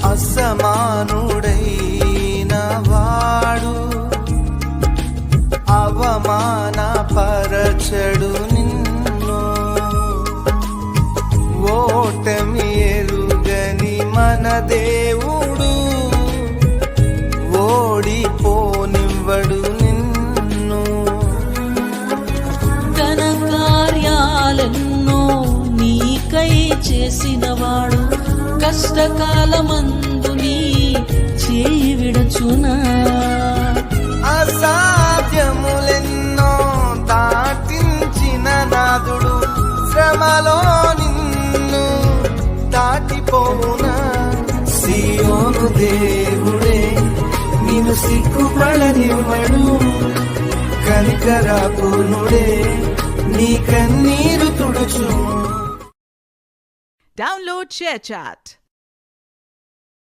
అసమానుడైన వాడు అవమానపరచడు నిన్ను. ఓటమి ఎరుగని మన దేవుడు ఓడిపోనివ్వడు నిన్ను. ఘన కార్యాలెన్నో నీకై చేసినవాడు కష్టకాలమందు నీ చేయి విడచునా. అసాధ్యములెన్నో దాటించిన నాదుడు శ్రమలో నిన్ను దాటిపోవునా. సియోను దేవుడే నిన్ను సిగ్గుపడనివ్వడు, కనికరాపూర్ణుడే నీ కన్నీరు తుడుచు. Download ShareChat.